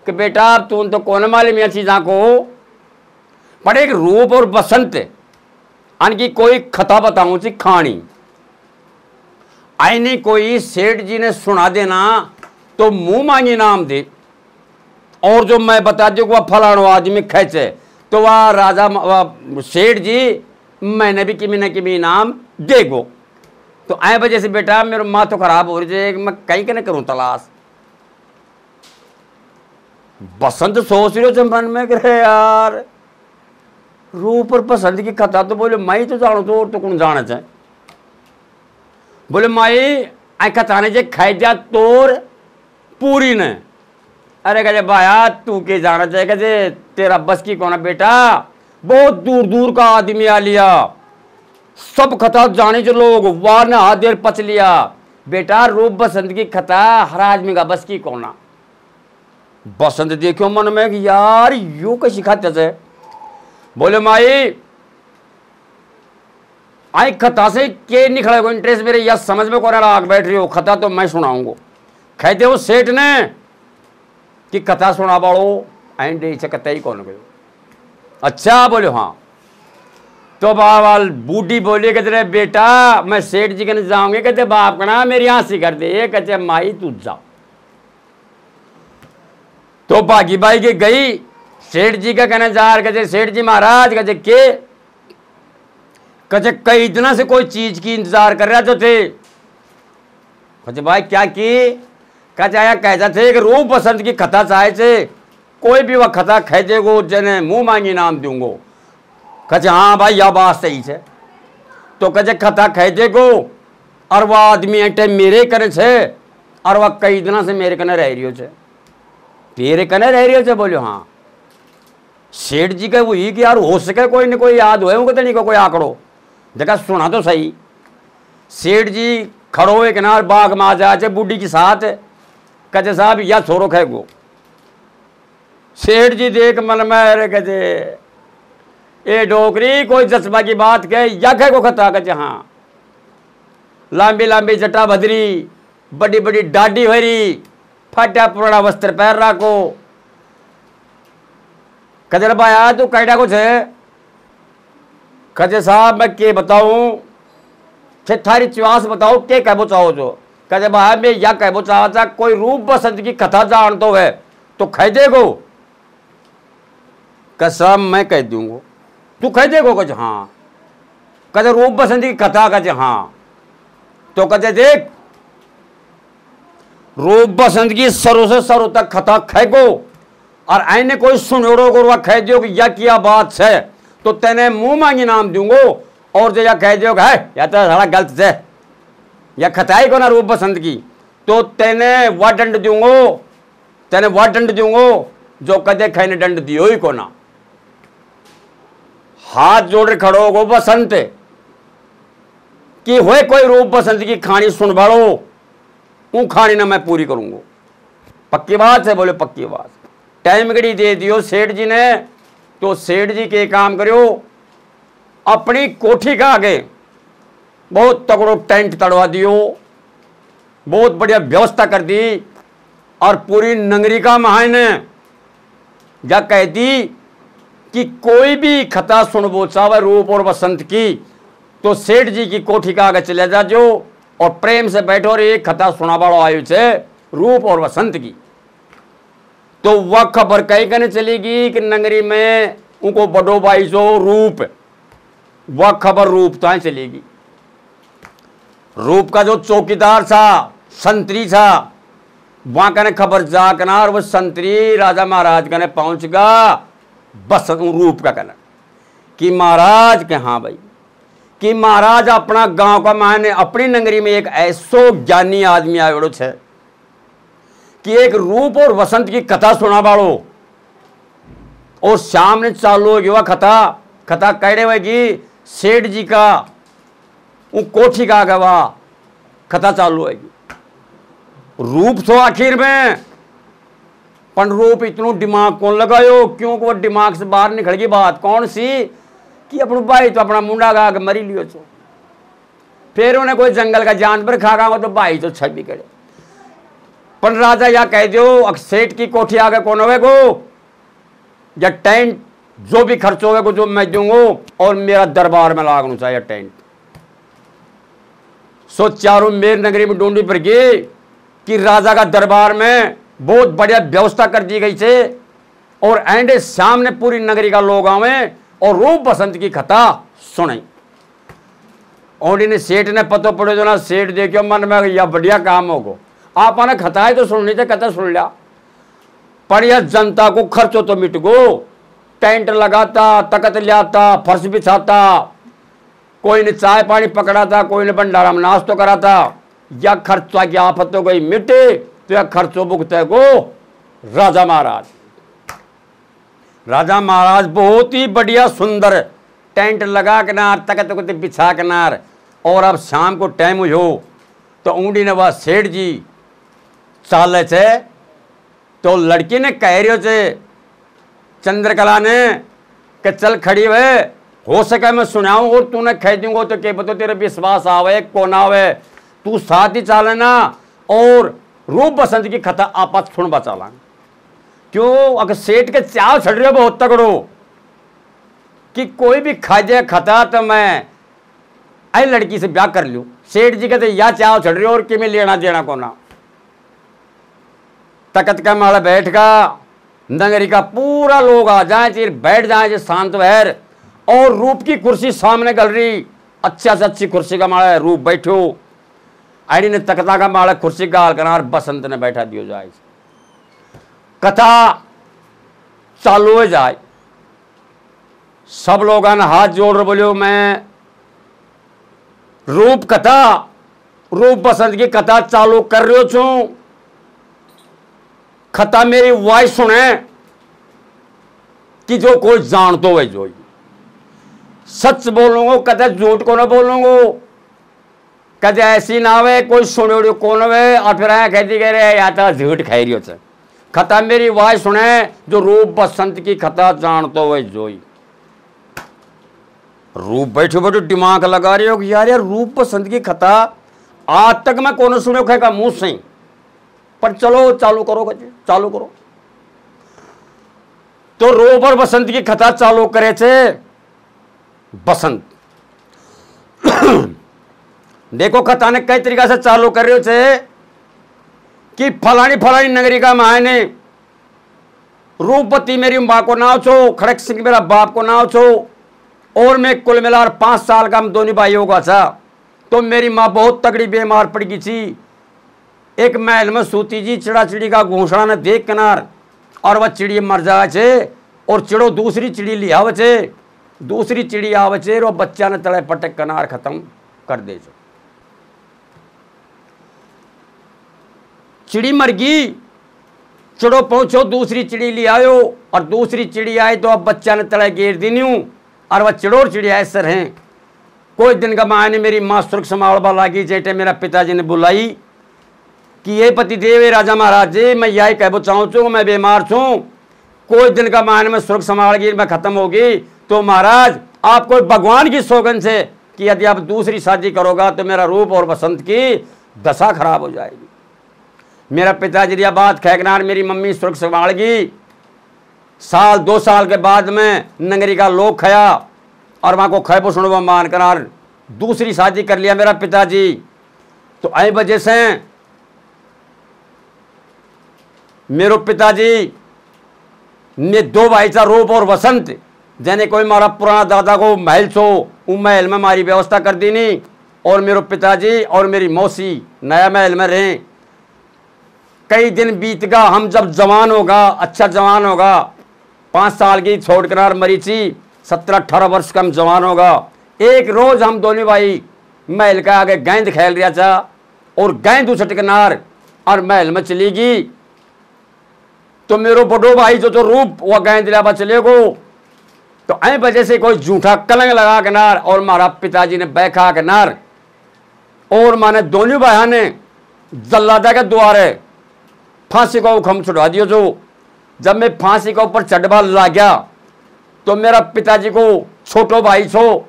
कि बेटा अब तुम तो कौन माले मियाँ चीजा को पर एक रूप और बसंत की कोई कथा बताऊं सी खानी आईने कोई सेठ जी ने सुना देना तो मुंह मांगी नाम दे, और जो मैं बता दूं वह फलानो आदमी खेचे तो वह राजा सेठ जी मैंने भी किमी न किमी नाम देगो। तो ऐ वजह से बेटा मेरे माँ तो खराब हो रही है कि मैं कहीं के न करूं तलाश। बसंत सोच रहे हो मन में करे यार रूप और पसंद की कथा, तो बोले माई तो जानो तो और तो कौन जाना चाहे। बोले माई आई कथा ने जे खाई जा तोर पूरी ने। अरे कहे भाया तू के जाना चाहे, कहे तेरा बस की कौन बेटा, बहुत दूर दूर का आदमी आ लिया, सब कथा जाने जो लोग वार ने हाथ देर पच लिया। बेटा रूप बसंत की कथा हर आदमी का बस की कौना। बसंत देखो मन में कि यार यू कैसी खाते से। बोले माई आई कथा से के निकले को इंटरेस्ट मेरे या समझ में कौन आग बैठ रही हो, कथा तो मैं सुनाऊंगा। कहते हो सेठ ने कि कथा सुना बाड़ो एंड कथा ही कौन गयो। अच्छा बोले हाँ। तो बाबाल बूढ़ी बोली कहते बेटा मैं सेठ जी के न जाऊंगे, कहते बाप कना मेरी हंसी कर दे, कहते माई तू जा। तो बागी बाई के गई सेठ जी का कहना जा रहे, कहते सेठ जी महाराज कहते के, कहते कई दिनों से कोई चीज की इंतजार कर रहे तो थे। कहते भाई क्या की, कहते आया कहता थे कि रूप बसंत की कथा चाहे थे, कोई भी वह कथा कह देगो जने मुंह मांगी नाम दूंगो। कहते हाँ भाई यह बात सही है। तो कहते कथा कह देगो और वह आदमी अटे मेरे कने छे और वह कई दिनों से मेरे कने रह रही छे, तेरे कने रह रही छे। बोलो हाँ। सेठ जी का वही कि यार हो सके कोई न कोई याद हो कहते नहीं कोई आंकड़ो देखा सुना तो सही। सेठ जी खड़ो हुए किनार बाग में आ जाए बूढ़ी के साथ, कहते साहब या छोरो खेगो। सेठ जी देख मन में अरे कहते ए डोकरी कोई जज्बा की बात कह या खेगो खता। कहते हाँ। लंबी लंबी जटा भदरी, बड़ी बड़ी डाडी भरी, फटा पुराना वस्त्र पहन राखो। कहते भाया तू कैडा कुछ है। कहते साहब मैं के बताऊं, थारी च्वास बताओ के कहबो चाहो जो। कहते भाई मैं या कहबो चाहता कोई रूप बसंत की कथा जान तो है तो कह देगो। कसम मैं कह दूंगा तू कह देगो। कहते हाँ। कहते रूप बसंत की कथा, कहते हाँ। तो कहते देख रूप बसंत की सरों से सरों तक कथा खेगो और आईने कोई सुनोड़ो को कह दियो कि या क्या बात है तो तेने मुंह मांगी नाम दूंगो, और जो या कह दियो है या तो सारा गलत है या खताई को ना रूप बसंत की तो तेने वह दंड दूंगो, तेने वह दंड दूंगो जो कदे खैने दंड दियो ही को ना। हाथ जोड़ खड़ो गो बसंत कि होए कोई रूप बसंत की खानी सुन बाड़ो, ऊ खानी ना मैं पूरी करूंगा। पक्की बात है। बोले पक्की बात। टाइम घड़ी दे दियो सेठ जी ने। तो सेठ जी के काम करो अपनी कोठी का आगे बहुत तगड़ो टेंट तड़वा दियो, बहुत बढ़िया व्यवस्था कर दी और पूरी नगरी का महाने या कह दी कि कोई भी कथा सुनबो चाहे रूप और बसंत की तो सेठ जी की कोठी का आगे चले जाजो और प्रेम से बैठो और एक कथा सुना बाड़ो आयु से रूप और बसंत की। तो वह खबर कहीं कहने चलेगी कि नगरी में उनको बड़ो भाई जो रूप, वह खबर रूप तो चलेगी। रूप का जो चौकीदार था संतरी था वहां कहने खबर जा करना और वह संतरी राजा महाराज कहने पहुंचगा बस रूप का कहना कि महाराज के हाँ भाई कि महाराज अपना गांव का माने अपनी नगरी में एक ऐसो ज्ञानी आदमी आयो है कि एक रूप और वसंत की कथा सुना बाड़ो और सामने चालू होगी वह कथा कैडे होगी सेठ जी का वो कोठी का गवा कथा चालू होगी। रूप तो आखिर में पण रूप इतनो दिमाग कौन लगायो क्योंकि वो दिमाग से बाहर निकल गई बात कौन सी कि अपना भाई तो अपना मुंडा गा के मरी लियो छो, फिर उन्हें कोई जंगल का जानवर खा गया तो भाई तो छबी करे। पण राजा या कह दो सेठ की कोठी आगे कौन होवे गो या टेंट जो भी खर्च होगा जो मैं दूंगा, और मेरा दरबार में लागना चाहिए टेंट। सो चारों मेर नगरी में ढूंढी पड़ गई कि राजा का दरबार में बहुत बढ़िया व्यवस्था कर दी गई थी, और एंडे सामने पूरी नगरी का लोग आवे और रूप बसंत की कथा सुनाई। और इन्हें सेठ ने पतो पड़े जो ना, सेठ देखियो मन में या बढ़िया काम होगो, आपने खताएं तो सुननी थे, कथा सुन लिया। पर यह जनता को खर्चो तो मिट गो, टेंट लगाता, तकत लाता, फर्श बिछाता, कोई ने चाय पानी पकड़ाता, कोई ने भंडारा में नाश्तो कराता। या खर्चा की आफत हो गई मिटे, तो यह खर्चो भुगते को राजा महाराज। राजा महाराज बहुत ही बढ़िया सुंदर टेंट लगा के नार, तकत तकत बिछा के नार, और अब शाम को टाइम हो तो ऊँडी ने वह सेठ जी चाले थे, तो लड़की ने कह रही थे चंद्रकला ने कि चल खड़ी हुए, हो सके मैं सुनाऊं और तूने कह दूंगा तो क्या बतो तेरे विश्वास आवे को ना आवे, तू साथ ही चाले ना, और रूप बसंत की कथा आपस सुन बचाला। क्यों? अगर सेठ के चाव छड़ रहे बहुत तगड़ो कि कोई भी खा जाए खता तो मैं आई लड़की से ब्याह कर लूं। सेठ जी कहते या चाव छड़ रहे और कि मैं लेना देना को ना। तकत का माला बैठ का नगरी का पूरा लोग आ जाए, चिर बैठ जाए शांत बहर, और रूप की कुर्सी सामने गल रही, अच्छा से अच्छी कुर्सी का माला रूप बैठो, आईडी ने तकता का माला कुर्सी गाल कर बसंत ने बैठा दियो जाए। कथा चालू हो जाए, सब लोग हाथ जोड़ रहे, बोलियो मैं रूप कथा, रूप बसंत की कथा चालू कर रही छू। कथा मेरी वॉइस सुने कि जो कोई जान तो वही जो सच बोलूंगा, कदे झूठ को ना बोलूंगा, कदे ऐसी ना वे कोई सुने कौन वे, और फिर कहती कह रहे या तो झूठ खाई रही हो। कथा मेरी वॉइस सुने जो रूप बसंत की कथा जान तो वही जोई। रूप बैठे बैठे दिमाग लगा रही हो कि यार रूप बसंत की कथा आज तक मैं कौन सुने खाएगा मुंह से, पर चलो चालू करो, चालू करो। तो रूप और बसंत की कथा चालू करे थे। बसंत देखो कथा ने कई तरीका से चालू कर रहे थे कि फलानी फलानी नगरी का मायने रूपवती मेरी मां को नाव छो, खड़क सिंह मेरा बाप को नाव छो, और मैं कुल मिलाकर 5 साल का हम दोनों भाई होगा था। तो मेरी माँ बहुत तगड़ी बीमार पड़ गई थी, एक महल में सूती जी, चिड़ा चिड़ी का घोंसला ने देख किनार, और वह चिड़ी मर जाए छे, और चिड़ो दूसरी चिड़ी ले आवे छे, दूसरी चिड़ी आवे छे, और बच्चा ने तले पटक किनार खत्म कर दे छे। चिड़ी मर गई, चिड़ो पहुंचो दूसरी चिड़ी ले आयो, और दूसरी चिड़ी आई तो अब बच्चा ने तले घेर दी, और वह चिड़ोर चिड़िया ऐसर हैं। कोई दिन का मायने मेरी माँ सुर्ख संभालवा लागी, जेठे मेरा पिताजी ने बुलाई कि ये पति देव राजा महाराज जी, मैं यही कह चाहूँ छू, मैं बीमार छूँ, कोई दिन का मायने में सुर्ख संभाल गई, मैं खत्म होगी, तो महाराज आप कोई भगवान की सौगंध से कि यदि आप दूसरी शादी करोगा तो मेरा रूप और बसंत की दशा खराब हो जाएगी। मेरा पिताजी यह बात खेकनार मेरी मम्मी सुर्ख संभाल गई। साल 2 साल के बाद में नगरी का लोग खया, और वहां को खैबो सुनवा मान करार दूसरी शादी कर लिया मेरा पिताजी। तो आई वजह से मेरे पिताजी ने 2 भाई था, रूप और बसंत, जने कोई मारा पुराना दादा को महल छो, उस महल में हमारी व्यवस्था कर दी नहीं, और मेरे पिताजी और मेरी मौसी नया महल में रहे। कई दिन बीत गया, हम जब जवान होगा, अच्छा जवान होगा, 5 साल की छोड़ कर मरी थी, 17-18 वर्ष का हम जवान होगा। एक रोज हम दोनों भाई महल का आगे गेंद खेल रहा था, और गेंद उछट किनार और महल में चली गई। तो मेरो बड़ो भाई जो तो रूप वह गेंद लावा चले गो, तो ऐ वजह से कोई झूठा कलंग लगा के नार, और हमारा पिताजी ने बैठा के नार, और माने दोनों भाइयों ने जल्लादा के द्वारे फांसी का हुक्म छुड़ा दियो। जो जब मैं फांसी के ऊपर चढ़वा ला गया, तो मेरा पिताजी को छोटो भाई छो,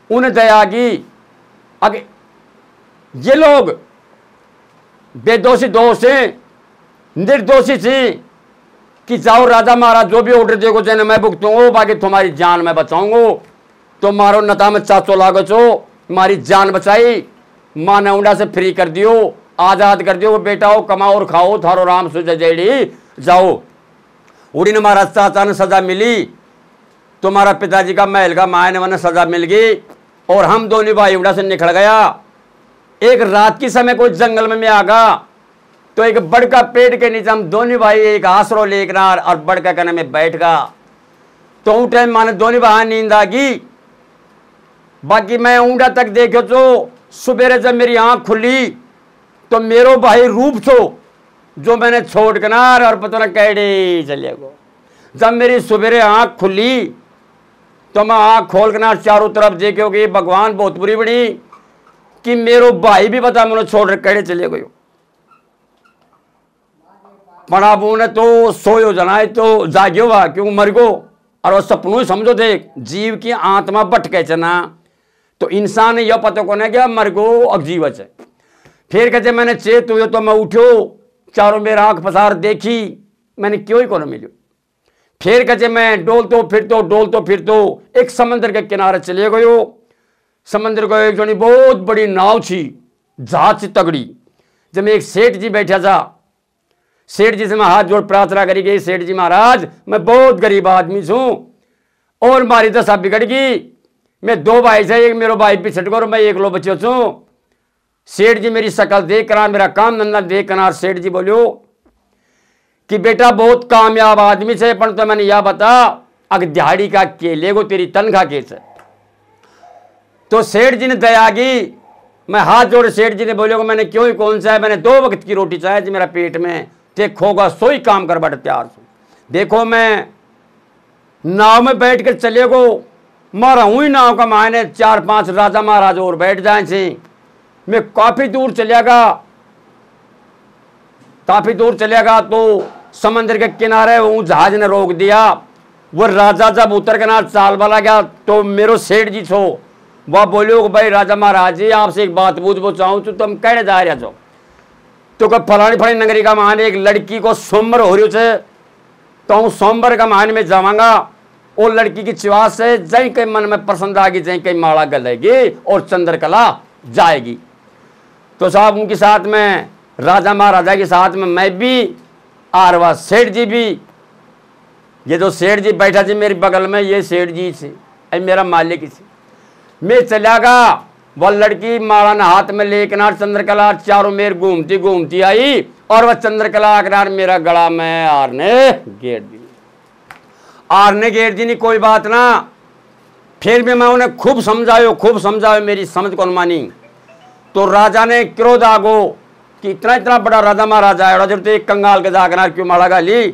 उन्हें दया आ गई, अगे ये लोग बेदोषी दोष हैं, निर्दोषी थी, कि जाओ राजा महाराज जो भी ऑर्डर देगो जने मैं भुगतूंगा, बाकी तुम्हारी जान मैं बचाऊंगा। तो मारो नता में चाचो लागो चो, मारी जान बचाई, माँ ने उंडा से फ्री कर दियो, आजाद कर दियो। बेटा हो कमाओ और खाओ, थारो राम सुजय जेड़ी जाओ। उड़ी ने महाराज चाचा ने सजा मिली, तुम्हारा पिताजी का महल का मायने मन सजा मिल गई, और हम दोनों भाई उड़ा से निकल गया। एक रात की समय कोई जंगल में आगा, तो एक बड़का पेड़ के नीचे हम दोनों भाई एक आसरो लेकर और बड़का कने में बैठ गया। तो उस टाइम माने दोनों भाई नींद आ गई। बाकी मैं ऊंडा तक देखो तो सुबेरे जब मेरी आंख खुली तो मेरो भाई रूप छो जो मैंने छोड़ कर और पता ना कैडे चले गो। जब मेरी सुबेरे आंख खुली तो मैं आंख खोल कर चारों तरफ देखो कि भगवान बहुत बुरी बड़ी कि मेरो भाई भी बता मैंने छोड़ कैडे चले गयो। पढ़ाबू ने तो सोयो जनाए तो जाग्यो वा क्यों मर गो, और वो सपनों ही समझो थे जीव की आत्मा भटके चना। तो इंसान ने यह पता को नहीं क्या मर गो अब जीवच है। फिर कहते मैंने चेत हुए तो मैं उठो, चारों मेरा आंख पसार देखी, मैंने क्यों ही को न मिलो। फिर कहते मैं डोलतो फिरतो एक समंदर के किनारे चले गयो। समंदर को एक जोनी बहुत बड़ी नाव थी, जहाज तगड़ी। जब एक सेठ जी बैठा था, सेठ जी से मैं हाथ जोड़ प्रार्थना करी गई, सेठ जी महाराज मैं बहुत गरीब आदमी छूं और मारी दशा बिगड़ गई। मैं दो भाई से, एक मेरो भाई पिछड़ गो और मैं एक लो बच्चों छूं। सेठ जी मेरी शकल देख कर, मेरा काम धंधा देख कर सेठ जी बोलियो कि बेटा बहुत कामयाब आदमी से, पर तो मैंने यह बता अगर दिहाड़ी का केले को तेरी तनख्वाह कैसे। तो सेठ जी ने दया की, मैं हाथ जोड़ सेठ जी ने बोलियो मैंने क्यों ही कौन सा है, मैंने 2 वक्त की रोटी चाहिए जी मेरा पेट में, देख होगा सोई काम कर बट तैयार छू। देखो मैं नाव में बैठ कर चले गो, मारा हूँ ही नाव का मायने 4-5 राजा महाराज और बैठ जाए थे। मैं काफी दूर चलेगा तो समंदर के किनारे वो जहाज ने रोक दिया। वो राजा जब उतर के ना चाल वाला गया तो मेरो सेठ जी छो वह बोलियो भाई राजा महाराज जी आपसे एक बात पूछना चाहूँ तो तुम कहने जा रहे हो। तो कब फलानी नगरी का मान एक लड़की को सोमवार हो रही है, तो सोमवार का मान में जावांगा, और लड़की की चिवास से जय के मन में पसंद आएगी, जय के माला गलेगी और चंद्रकला जाएगी। तो साहब उनके साथ में राजा महाराजा के साथ में मैं भी और वह सेठ जी भी। ये जो सेठ जी बैठा जी मेरे बगल में, ये सेठ जी से मेरा मालिक से। मैं चला गया, वह लड़की माला ने हाथ में लेकर चंद्रकला चारों मेर घूमती आई, और वह चंद्रकला आकर मेरा गला में आरने घेर दी नहीं। कोई बात ना, फिर भी मैं उन्हें खूब समझायो, मेरी समझ कौन मानी। तो राजा ने क्रोध आगो कि इतना बड़ा राजा महाराज आया जब तो एक कंगाल के जाकर क्यों माला गाली,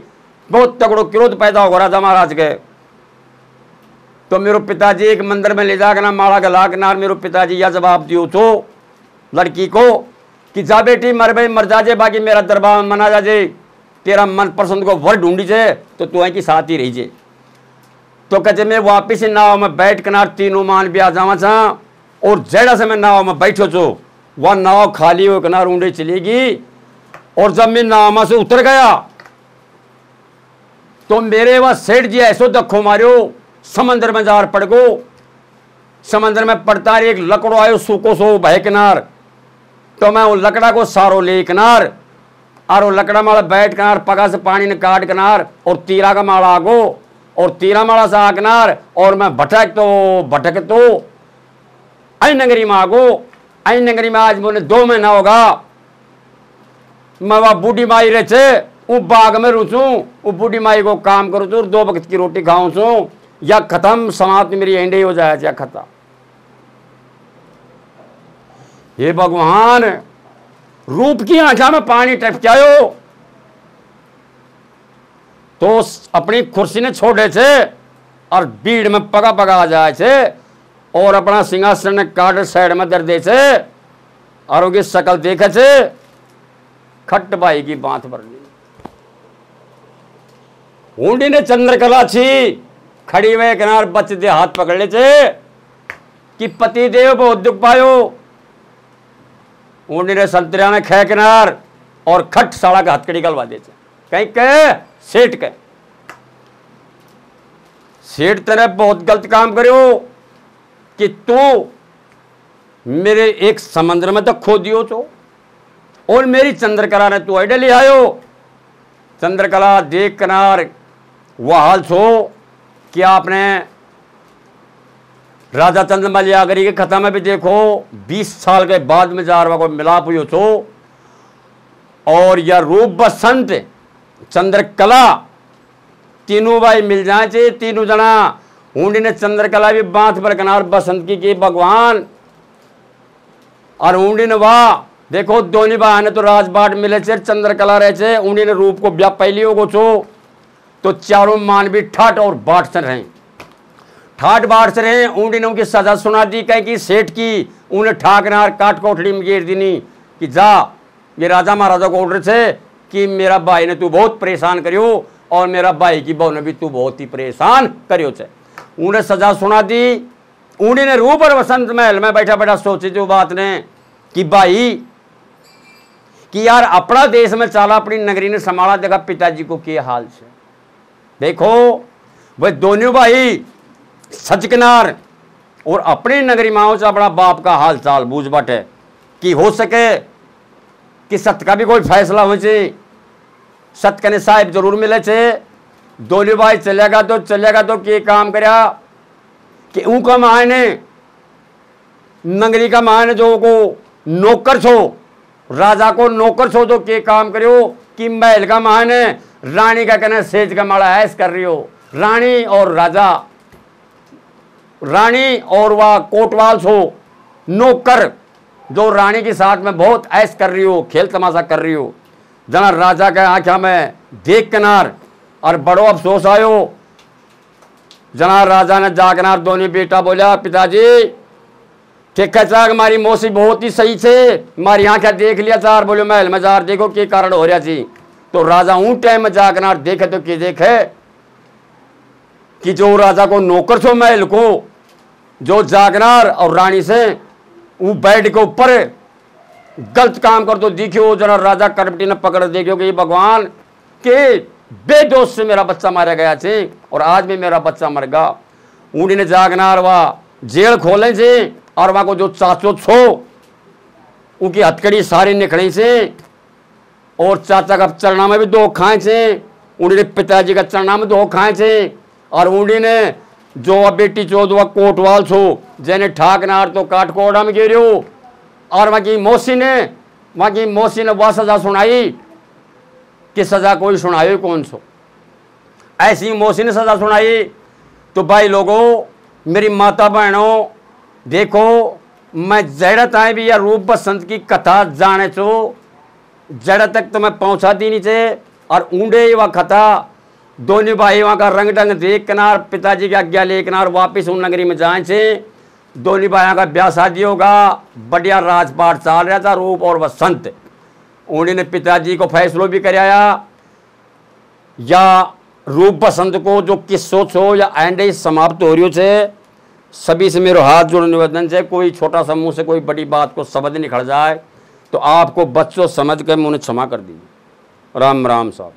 बहुत तगड़ो क्रोध पैदा होगा राजा महाराज के। तो मेरो पिताजी एक मंदिर में ले जाकर माला गला के मेरो पिताजी यह जवाब दियो तो लड़की को कि जा बेटी मर भाई मर जाजे, बाकी मेरा दरबार में मना जाजे, तेरा मन पसंद को वर ढूंढी जे तो तू की साथ ही रही जे। तो कहते मैं वापिस नाव में बैठ कर तीनों मान भी आ जावा था, और जड़ा से मैं नाव में बैठो छो वह नाव खाली हो किनार ऊंडे चलेगी। और जब मैं नाव में से उतर गया तो मेरे वह सेठ जी ऐसो धक्को मारियो, समंदर में जार पड़ गो। समंदर में पड़ता एक लकड़ो आयो सूको सो भय किनार। तो मैं वो लकड़ा को सारो ले किनार, और वो लकड़ा माला बैठ किनार पगा से पानी ने काट किनार, और तीरा का माला आगो, और तीरा माला से आ किनार, और मैं भटक तो आई नगरी में आगो। आई नगरी में आज बोले 2 महीना होगा, मैं वह बूढ़ी माई रहे थे वो बाग में रुचू, वो बूढ़ी माई को काम करूँ छू, 2 वक्त की रोटी खाऊं छू, या खत्म समाप्त मेरी एंडे हो जाए या खत्म। हे भगवान, रूप की आंखा में पानी टपकायो तो अपनी कुर्सी ने छोड़े थे और भीड़ में पगा आ जाए थे, और अपना सिंहासन काट साइड में दर दे थे, और उनकी शकल देखे थे खट भाई की बात भर ली। ऊंडी ने चंद्रकला छी खड़ी हुए किनार बच्चे दे हाथ पकड़ ले थे कि पति देव बहुत दुख पायो। ऊंडी ने संतरिया ने खे किनार और खट साड़ा का हथकड़ी गलवा दे थे, कहीं के सेठ के सेठ तेरे बहुत गलत काम करो कि तू मेरे एक समंदर में तो खो दियो तो, और मेरी चंद्रकला ने तू अड्डे ले आयो। चंद्रकला देख कनार वह हाल छो कि आपने राजा चंद्रमल यागरी के खता में भी देखो 20 साल के बाद में जारवा को मिलाप हुई छो। और यह रूप बसंत चंद्रकला तीनों भाई मिल जाए चे, तीनों जना ऊंडी ने चंद्रकला भी बांध पर कनार बसंत की भगवान, और ऊंडी ने वाह देखो दोनों भाई ने तो राजबाट मिले चे, चंद्रकला रहे चे, ऊंडी ने रूप को ब्याह पहली हो छो। तो चारों मान भी ठाट और बाट से रहे, ठाट बाट से रहे। ऊंडी ने उनकी सजा सुना दी, कह कि सेठ की उन्हें ठाकनार काट कोठड़ी में गिर दीनी कि जा, ये राजा महाराजा को ऑर्डर थे कि मेरा भाई ने तू बहुत परेशान करियो और मेरा भाई की बहू ने भी तू बहुत ही परेशान करियो छे। उन्हें सजा सुना दी। ऊंडी ने रूप और बसंत महल में बैठा बैठा सोची जो बात ने कि भाई कि यार अपना देश में चाला, अपनी नगरी ने संभाला, देखा पिताजी को क्या हाल से। देखो वह दोनों भाई सचकनार और अपनी नगरी माओ से अपना बाप का हाल चाल बूझ बटे कि हो सके कि सत्य का भी कोई फैसला हो जाए, सत्य ने साहिब जरूर मिले छे। दोनों भाई चलेगा तो के काम करया कि उनका मायने नगरी का मायने जो को नौकर छो, राजा को नौकर छो तो के काम करियो कि महल का मायने रानी का कहना सेज का माड़ा ऐस कर रही हो। रानी और राजा, रानी और वह कोटवाल छो नौकर जो रानी के साथ में बहुत ऐस कर रही हो, खेल तमाशा कर रही हो। जना राजा के आंखा में देख कनार और बड़ो अफसोस आयो। जना राजा ने जाकनार दोनों बेटा बोला पिताजी ठीक है चार हमारी मौसी बहुत ही सही थे, हमारी आंखें देख लिया चार, बोलो महल में जार देखो के कारण हो रहा थी। तो राजा ऊं टाइम में जाकनार देखे तो क्या देखे कि जो राजा को नौकर छो महल को, जो जागनार और रानी से वो बेड के ऊपर गलत काम कर तो दिखियो। जरा राजा करपटी ने पकड़ देखियो कि भगवान के बेदोष से मेरा बच्चा मारा गया थे और आज भी मेरा बच्चा मर गया। ऊँडी ने जागनार वह जेल खोले थे और वहाँ को जो चाचो छो उनकी हथकड़ी सारी निकली से और चाचा का चरणा में भी दो खाए थे। ऊँडी ने पिताजी का चरणा में दो खाए थे और ऊँडी ने जो बेटी चौदवा कोटवाल छो जैने ठाकनार तो काटकोड़ा में गिरो और वहाँ की मौसी ने वह सजा सुनाई कि सजा कोई सुनाई कौन सो, ऐसी मौसी ने सजा सुनाई। तो भाई लोगों, मेरी माता बहनों, देखो मैं जड़ा ताए भी या रूप बसंत की कथा जाने चो जड़ा तक तो मैं पहुँचा दी नीचे और ऊँडे वह कथा दोनों भाई वहाँ का रंग ढंग देख कनार पिताजी की आज्ञा लेकनार वापिस उन नगरी में जाए थे। दोनों भाइयों का ब्याह शादी होगा, बढ़िया राजपाट चल रहा था रूप और बसंत। उन्होंने पिताजी को फैसलो भी कराया या रूप बसंत को जो किस्सो छो या एंडे समाप्त हो रही है। सभी से मेरे हाथ जोड़ निवेदन से कोई छोटा समूह से कोई बड़ी बात को समझ निकल जाए तो आपको बच्चों समझ कर मुझे क्षमा कर दीजिए। राम राम साहब।